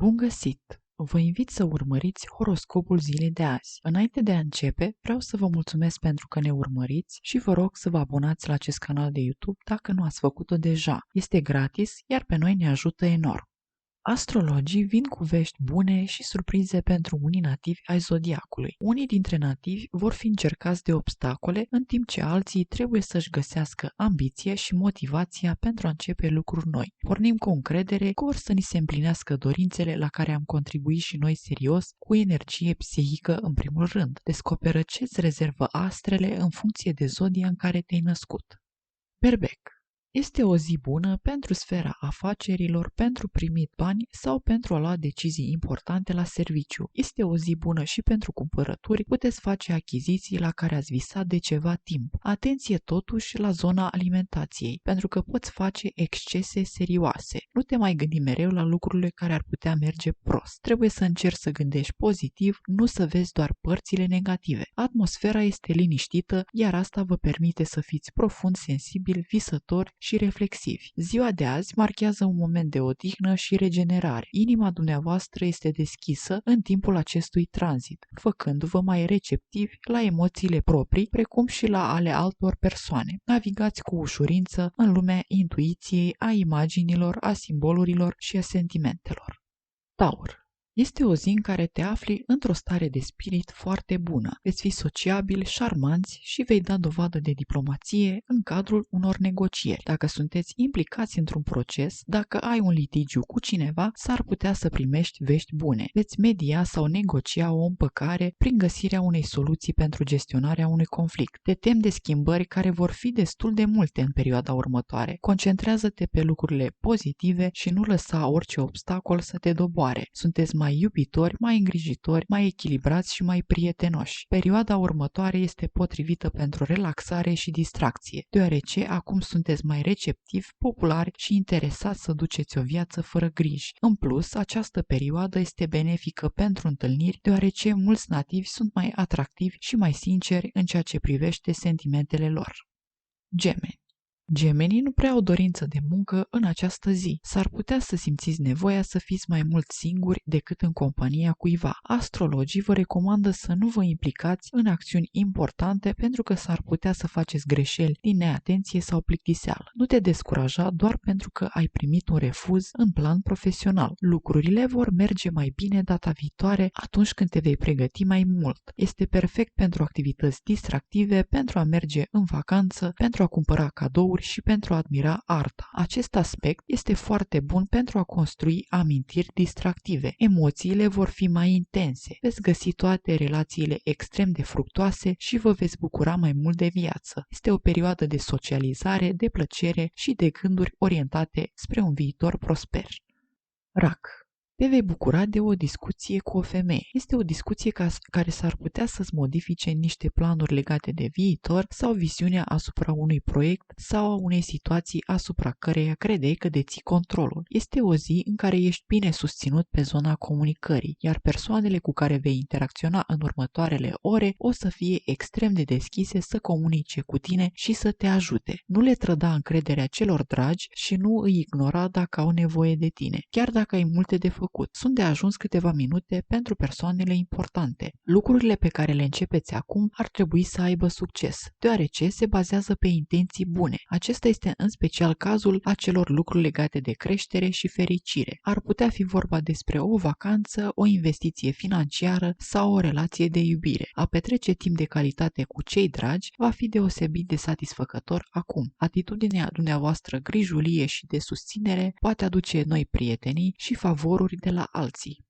Bun găsit! Vă invit să urmăriți horoscopul zilei de azi. Înainte de a începe, vreau să vă mulțumesc pentru că ne urmăriți și vă rog să vă abonați la acest canal de YouTube dacă nu ați făcut-o deja. Este gratis, iar pe noi ne ajută enorm. Astrologii vin cu vești bune și surprize pentru unii nativi ai zodiacului. Unii dintre nativi vor fi încercați de obstacole, în timp ce alții trebuie să-și găsească ambiție și motivația pentru a începe lucruri noi. Pornim cu încredere că or să ni se împlinească dorințele la care am contribuit și noi serios, cu energie psihică în primul rând. Descoperă ce-ți rezervă astrele în funcție de zodia în care te-ai născut. Berbec. Este o zi bună pentru sfera afacerilor, pentru primit bani sau pentru a lua decizii importante la serviciu. Este o zi bună și pentru cumpărături, puteți face achiziții la care ați visat de ceva timp. Atenție totuși la zona alimentației, pentru că poți face excese serioase. Nu te mai gândi mereu la lucrurile care ar putea merge prost. Trebuie să încerci să gândești pozitiv, nu să vezi doar părțile negative. Atmosfera este liniștită, iar asta vă permite să fiți profund sensibili, visători și reflexivi. Ziua de azi marchează un moment de odihnă și regenerare. Inima dumneavoastră este deschisă în timpul acestui tranzit, făcându-vă mai receptivi la emoțiile proprii, precum și la ale altor persoane. Navigați cu ușurință în lumea intuiției, a imaginilor, a simbolurilor și a sentimentelor. Taur. Este o zi în care te afli într-o stare de spirit foarte bună. Veți fi sociabili, șarmanți și vei da dovadă de diplomație în cadrul unor negocieri. Dacă sunteți implicați într-un proces, dacă ai un litigiu cu cineva, s-ar putea să primești vești bune. Veți media sau negocia o împăcare prin găsirea unei soluții pentru gestionarea unui conflict. Te temi de schimbări care vor fi destul de multe în perioada următoare. Concentrează-te pe lucrurile pozitive și nu lăsa orice obstacol să te doboare. Sunteți mai iubitori, mai îngrijitori, mai echilibrați și mai prietenoși. Perioada următoare este potrivită pentru relaxare și distracție, deoarece acum sunteți mai receptivi, populari și interesați să duceți o viață fără griji. În plus, această perioadă este benefică pentru întâlniri, deoarece mulți nativi sunt mai atractivi și mai sinceri în ceea ce privește sentimentele lor. Gemeni. Gemenii nu prea au dorință de muncă în această zi. S-ar putea să simțiți nevoia să fiți mai mult singuri decât în compania cuiva. Astrologii vă recomandă să nu vă implicați în acțiuni importante pentru că s-ar putea să faceți greșeli din neatenție sau plictiseală. Nu te descuraja doar pentru că ai primit un refuz în plan profesional. Lucrurile vor merge mai bine data viitoare atunci când te vei pregăti mai mult. Este perfect pentru activități distractive, pentru a merge în vacanță, pentru a cumpăra cadouri și pentru a admira arta. Acest aspect este foarte bun pentru a construi amintiri distractive. Emoțiile vor fi mai intense, veți găsi toate relațiile extrem de fructoase și vă veți bucura mai mult de viață. Este o perioadă de socializare, de plăcere și de gânduri orientate spre un viitor prosper. Rac. Te vei bucura de o discuție cu o femeie. Este o discuție care s-ar putea să-ți modifice niște planuri legate de viitor sau viziunea asupra unui proiect sau a unei situații asupra căreia credeai că deții controlul. Este o zi în care ești bine susținut pe zona comunicării, iar persoanele cu care vei interacționa în următoarele ore o să fie extrem de deschise să comunice cu tine și să te ajute. Nu le trăda încrederea celor dragi și nu îi ignora dacă au nevoie de tine, chiar dacă ai multe de făcut. Sunt de ajuns câteva minute pentru persoanele importante. Lucrurile pe care le începeți acum ar trebui să aibă succes, deoarece se bazează pe intenții bune. Acesta este în special cazul acelor lucruri legate de creștere și fericire. Ar putea fi vorba despre o vacanță, o investiție financiară sau o relație de iubire. A petrece timp de calitate cu cei dragi va fi deosebit de satisfăcător acum. Atitudinea dumneavoastră grijulie și de susținere poate aduce noi prietenii și favoruri de la alții.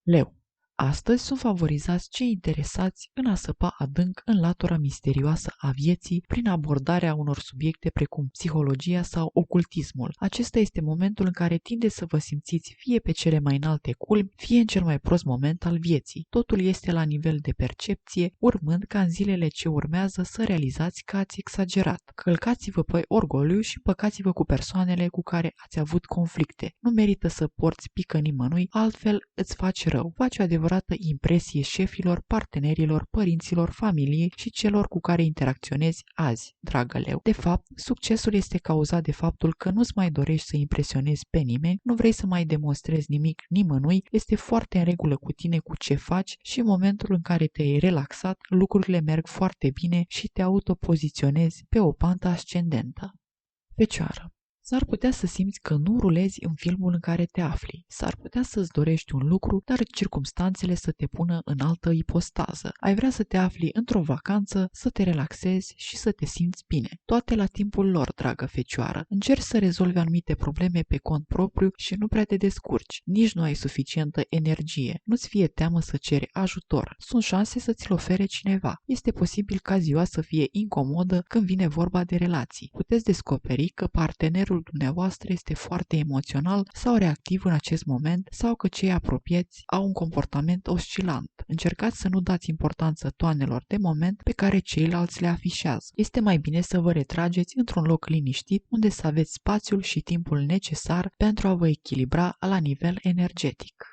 Leu. Astăzi sunt favorizați cei interesați în a săpa adânc în latura misterioasă a vieții prin abordarea unor subiecte precum psihologia sau ocultismul. Acesta este momentul în care tinde să vă simțiți fie pe cele mai înalte culmi, fie în cel mai prost moment al vieții. Totul este la nivel de percepție, urmând ca în zilele ce urmează să realizați că ați exagerat. Călcați-vă pe orgoliu și păcați-vă cu persoanele cu care ați avut conflicte. Nu merită să porți pică nimănui, altfel îți faci rău. Faci o adevărată adevărată impresie șefilor, partenerilor, părinților, familiei și celor cu care interacționezi azi, dragă leu. De fapt, succesul este cauzat de faptul că nu-ți mai dorești să impresionezi pe nimeni, nu vrei să mai demonstrezi nimic nimănui, este foarte în regulă cu tine cu ce faci și în momentul în care te-ai relaxat, lucrurile merg foarte bine și te autopoziționezi pe o pantă ascendentă. Fecioară. S-ar putea să simți că nu rulezi în filmul în care te afli. S-ar putea să-ți dorești un lucru, dar circumstanțele să te pună în altă ipostază. Ai vrea să te afli într-o vacanță, să te relaxezi și să te simți bine. Toate la timpul lor, dragă fecioară. Încerci să rezolvi anumite probleme pe cont propriu și nu prea te descurci. Nici nu ai suficientă energie. Nu-ți fie teamă să ceri ajutor. Sunt șanse să ți-l ofere cineva. Este posibil ca ziua să fie incomodă când vine vorba de relații. Puteți descoperi că partenerul dumneavoastră este foarte emoțional sau reactiv în acest moment sau că cei apropiați au un comportament oscilant. Încercați să nu dați importanță toanelor de moment pe care ceilalți le afișează. Este mai bine să vă retrageți într-un loc liniștit unde să aveți spațiul și timpul necesar pentru a vă echilibra la nivel energetic.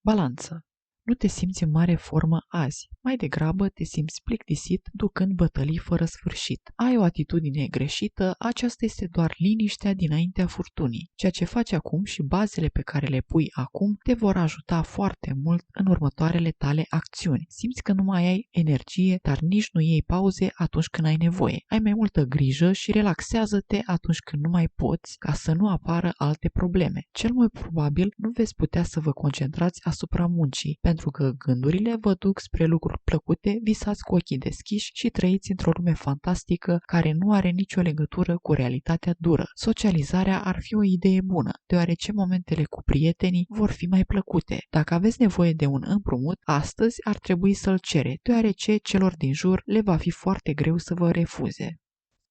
Balanță. Nu te simți în mare formă azi, mai degrabă te simți plictisit ducând bătălii fără sfârșit. Ai o atitudine greșită, aceasta este doar liniștea dinaintea furtunii. Ceea ce faci acum și bazele pe care le pui acum te vor ajuta foarte mult în următoarele tale acțiuni. Simți că nu mai ai energie, dar nici nu iei pauze atunci când ai nevoie. Ai mai multă grijă și relaxează-te atunci când nu mai poți, ca să nu apară alte probleme. Cel mai probabil nu veți putea să vă concentrați asupra muncii, pentru că gândurile vă duc spre lucruri plăcute, visați cu ochii deschiși și trăiți într-o lume fantastică care nu are nicio legătură cu realitatea dură. Socializarea ar fi o idee bună, deoarece momentele cu prietenii vor fi mai plăcute. Dacă aveți nevoie de un împrumut, astăzi ar trebui să-l cere, deoarece celor din jur le va fi foarte greu să vă refuze.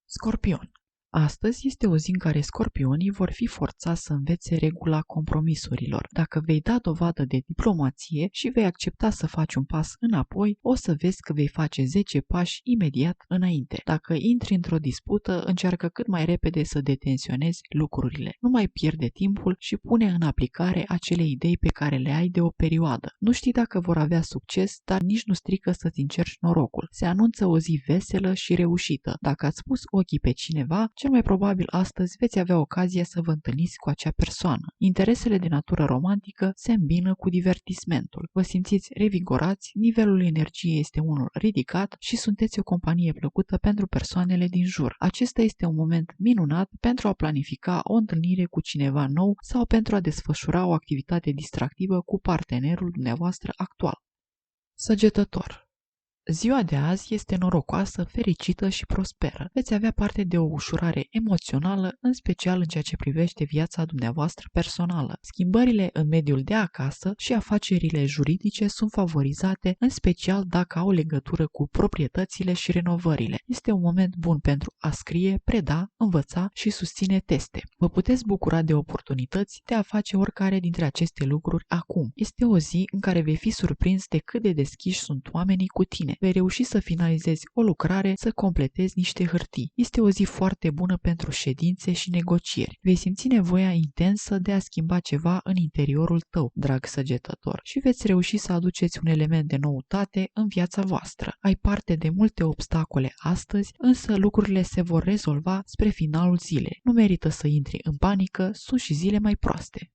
Scorpion. Astăzi este o zi în care scorpionii vor fi forțați să învețe regula compromisurilor. Dacă vei da dovadă de diplomație și vei accepta să faci un pas înapoi, o să vezi că vei face 10 pași imediat înainte. Dacă intri într-o dispută, încearcă cât mai repede să detensionezi lucrurile. Nu mai pierde timpul și pune în aplicare acele idei pe care le ai de o perioadă. Nu știi dacă vor avea succes, dar nici nu strică să-ți încerci norocul. Se anunță o zi veselă și reușită. Dacă ați pus ochii pe cineva, cel mai probabil astăzi veți avea ocazia să vă întâlniți cu acea persoană. Interesele de natură romantică se îmbină cu divertismentul. Vă simțiți revigorați, nivelul energiei este unul ridicat și sunteți o companie plăcută pentru persoanele din jur. Acesta este un moment minunat pentru a planifica o întâlnire cu cineva nou sau pentru a desfășura o activitate distractivă cu partenerul dumneavoastră actual. Săgetător. Ziua de azi este norocoasă, fericită și prosperă. Veți avea parte de o ușurare emoțională, în special în ceea ce privește viața dumneavoastră personală. Schimbările în mediul de acasă și afacerile juridice sunt favorizate, în special dacă au legătură cu proprietățile și renovările. Este un moment bun pentru a scrie, preda, învăța și susține teste. Vă puteți bucura de oportunități de a face oricare dintre aceste lucruri acum. Este o zi în care vei fi surprins de cât de deschiși sunt oamenii cu tine. Vei reuși să finalizezi o lucrare, să completezi niște hârtii. Este o zi foarte bună pentru ședințe și negocieri. Vei simți nevoia intensă de a schimba ceva în interiorul tău, drag săgetător, și veți reuși să aduceți un element de noutate în viața voastră. Ai parte de multe obstacole astăzi, însă lucrurile se vor rezolva spre finalul zilei. Nu merită să intri în panică, sunt și zile mai proaste.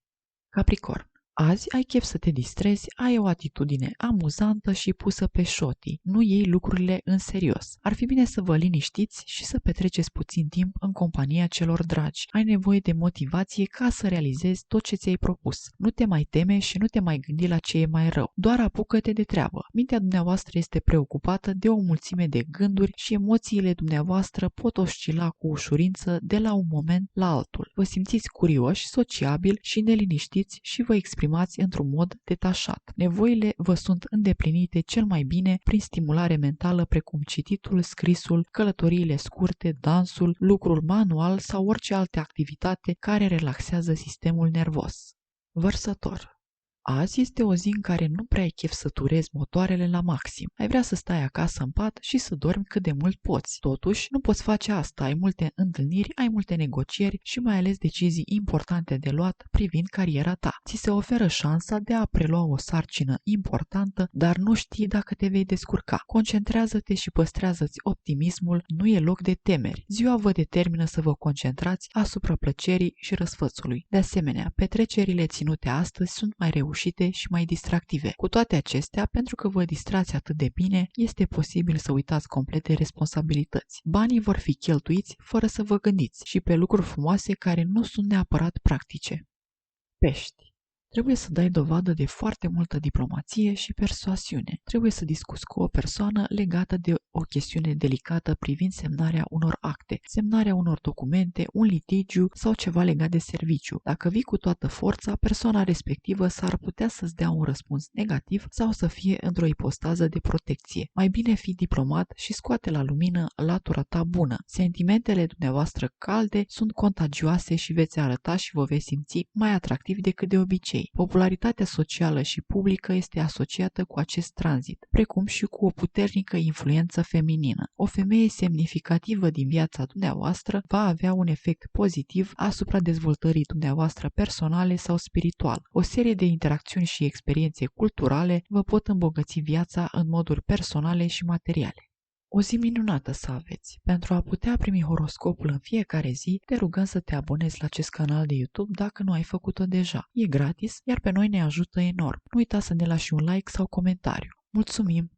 Capricorn. Azi ai chef să te distrezi, ai o atitudine amuzantă și pusă pe șotii. Nu iei lucrurile în serios. Ar fi bine să vă liniștiți și să petreceți puțin timp în compania celor dragi. Ai nevoie de motivație ca să realizezi tot ce ți-ai propus. Nu te mai teme și nu te mai gândi la ce e mai rău. Doar apucă-te de treabă. Mintea dumneavoastră este preocupată de o mulțime de gânduri și emoțiile dumneavoastră pot oscila cu ușurință de la un moment la altul. Vă simțiți curioși, sociabili și neliniștiți și vă exprimați într-un mod detașat. Nevoile vă sunt îndeplinite cel mai bine prin stimulare mentală precum cititul, scrisul, călătoriile scurte, dansul, lucrul manual sau orice altă activitate care relaxează sistemul nervos. Vărsător. Azi este o zi în care nu prea ai chef să turezi motoarele la maxim. Ai vrea să stai acasă în pat și să dormi cât de mult poți. Totuși, nu poți face asta. Ai multe întâlniri, ai multe negocieri și mai ales decizii importante de luat privind cariera ta. Ți se oferă șansa de a prelua o sarcină importantă, dar nu știi dacă te vei descurca. Concentrează-te și păstrează-ți optimismul, nu e loc de temeri. Ziua vă determină să vă concentrați asupra plăcerii și răsfățului. De asemenea, petrecerile ținute astăzi sunt mai reușite și mai distractive. Cu toate acestea, pentru că vă distrați atât de bine, este posibil să uitați complet de responsabilități. Banii vor fi cheltuiți fără să vă gândiți și pe lucruri frumoase care nu sunt neapărat practice. Pești. Trebuie să dai dovadă de foarte multă diplomație și persoasiune. Trebuie să discuți cu o persoană legată de o chestiune delicată privind semnarea unor acte, semnarea unor documente, un litigiu sau ceva legat de serviciu. Dacă vii cu toată forța, persoana respectivă s-ar putea să-ți dea un răspuns negativ sau să fie într-o ipostază de protecție. Mai bine fii diplomat și scoate la lumină latura ta bună. Sentimentele dumneavoastră calde sunt contagioase și veți arăta și vă veți simți mai atractivi decât de obicei. Popularitatea socială și publică este asociată cu acest tranzit, precum și cu o puternică influență feminină. O femeie semnificativă din viața dumneavoastră va avea un efect pozitiv asupra dezvoltării dumneavoastră personale sau spiritual. O serie de interacțiuni și experiențe culturale vă pot îmbogăți viața în moduri personale și materiale. O zi minunată să aveți! Pentru a putea primi horoscopul în fiecare zi, te rugăm să te abonezi la acest canal de YouTube dacă nu ai făcut-o deja. E gratis, iar pe noi ne ajută enorm. Nu uita să ne lași un like sau comentariu. Mulțumim!